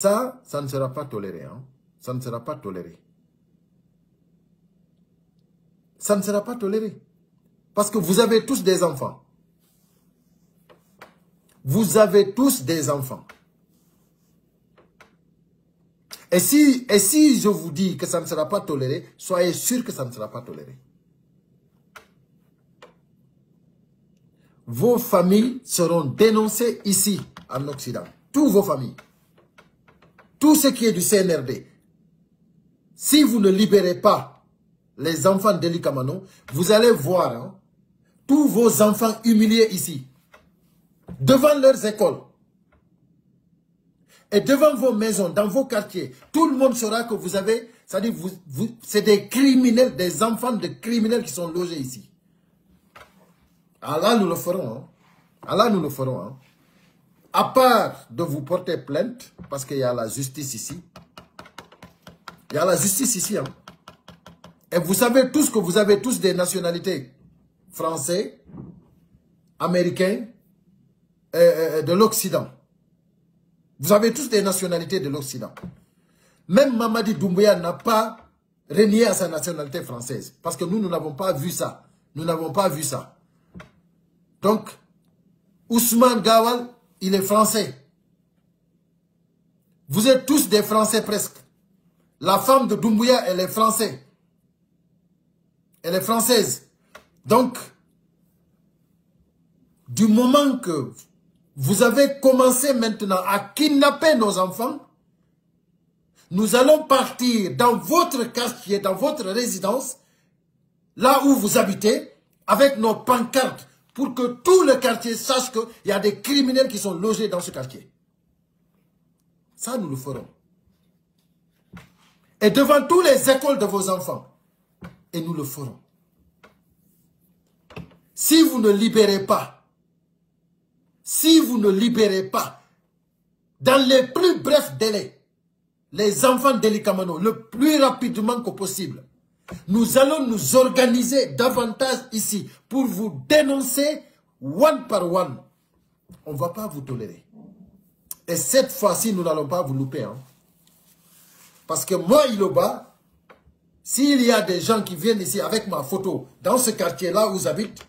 Ça ne sera pas toléré. Hein? Ça ne sera pas toléré. Ça ne sera pas toléré. Parce que vous avez tous des enfants. Vous avez tous des enfants. Et si je vous dis que ça ne sera pas toléré, soyez sûr que ça ne sera pas toléré. Vos familles seront dénoncées ici, en Occident. Toutes vos familles. Tout ce qui est du CNRD. Si vous ne libérez pas les enfants d'Ely Kamano, vous allez voir hein, tous vos enfants humiliés ici. Devant leurs écoles. Et devant vos maisons, dans vos quartiers. Tout le monde saura que vous avez... C'est-à-dire, c'est des criminels, des enfants de criminels qui sont logés ici. Ah là, nous le ferons. Hein. Ah là, nous le ferons. Hein. À part de vous porter plainte, parce qu'il y a la justice ici. Il y a la justice ici. Hein. Et vous savez tous que vous avez tous des nationalités français, américains, de l'Occident. Vous avez tous des nationalités de l'Occident. Même Mamadi Doumbouya n'a pas renié à sa nationalité française. Parce que nous n'avons pas vu ça. Nous n'avons pas vu ça. Donc, Ousmane Gawal, il est français. Vous êtes tous des Français presque. La femme de Doumbouya, elle est française. Elle est française. Donc, du moment que vous avez commencé maintenant à kidnapper nos enfants, nous allons partir dans votre quartier, dans votre résidence, là où vous habitez, avec nos pancartes, pour que tout le quartier sache qu'il y a des criminels qui sont logés dans ce quartier. Ça, nous le ferons. Et devant toutes les écoles de vos enfants. Et nous le ferons. Si vous ne libérez pas, dans les plus brefs délais, les enfants d'Ely Kamano, le plus rapidement que possible, nous allons nous organiser davantage ici pour vous dénoncer one par one. On ne va pas vous tolérer. Et cette fois-ci, nous n'allons pas vous louper. Hein. Parce que moi, Iloba, s'il y a des gens qui viennent ici avec ma photo, dans ce quartier-là où j'habite,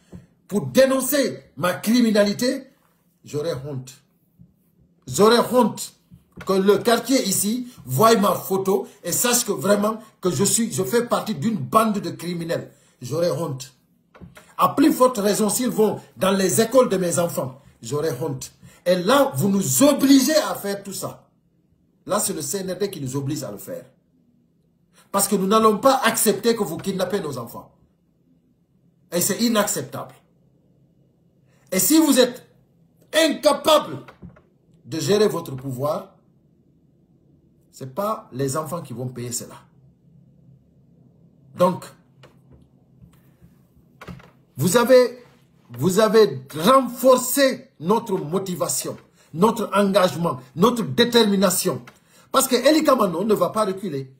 pour dénoncer ma criminalité, j'aurais honte. J'aurais honte que le quartier ici voie ma photo et sache que vraiment que je fais partie d'une bande de criminels. J'aurais honte. À plus forte raison, s'ils vont dans les écoles de mes enfants, j'aurais honte. Et là, vous nous obligez à faire tout ça. Là, c'est le CNRD qui nous oblige à le faire. Parce que nous n'allons pas accepter que vous kidnappez nos enfants. Et c'est inacceptable. Et si vous êtes incapable de gérer votre pouvoir, ce n'est pas les enfants qui vont payer cela. Donc, vous avez renforcé notre motivation, notre engagement, notre détermination. Parce que Ely Kamano ne va pas reculer.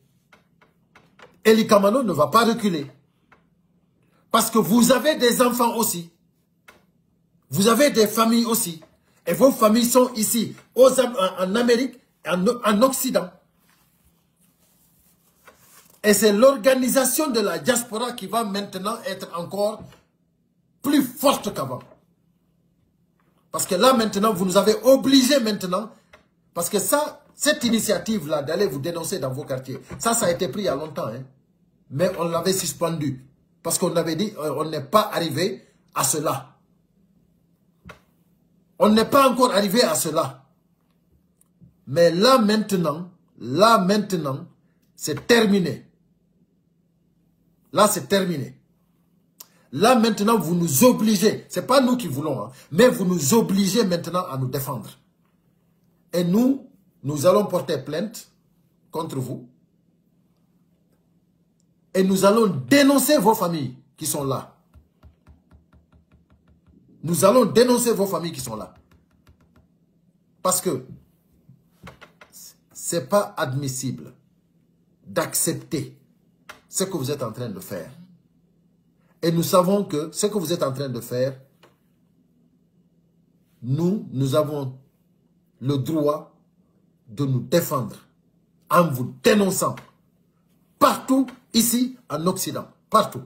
Ely Kamano ne va pas reculer. Parce que vous avez des enfants aussi. Vous avez des familles aussi. Et vos familles sont ici, en Amérique, en Occident. Et c'est l'organisation de la diaspora qui va maintenant être encore plus forte qu'avant. Parce que là maintenant, vous nous avez obligés maintenant, parce que ça, cette initiative-là d'aller vous dénoncer dans vos quartiers, ça a été pris il y a longtemps. Hein, mais on l'avait suspendu. Parce qu'on avait dit, on n'est pas arrivé à cela. On n'est pas encore arrivé à cela. Mais là maintenant, c'est terminé. Là, c'est terminé. Là, maintenant, vous nous obligez. Ce n'est pas nous qui voulons, hein, mais vous nous obligez maintenant à nous défendre. Et nous allons porter plainte contre vous. Et nous allons dénoncer vos familles qui sont là. Nous allons dénoncer vos familles qui sont là. Parce que ce n'est pas admissible d'accepter ce que vous êtes en train de faire. Et nous savons que ce que vous êtes en train de faire, nous avons le droit de nous défendre en vous dénonçant. Partout ici en Occident. Partout.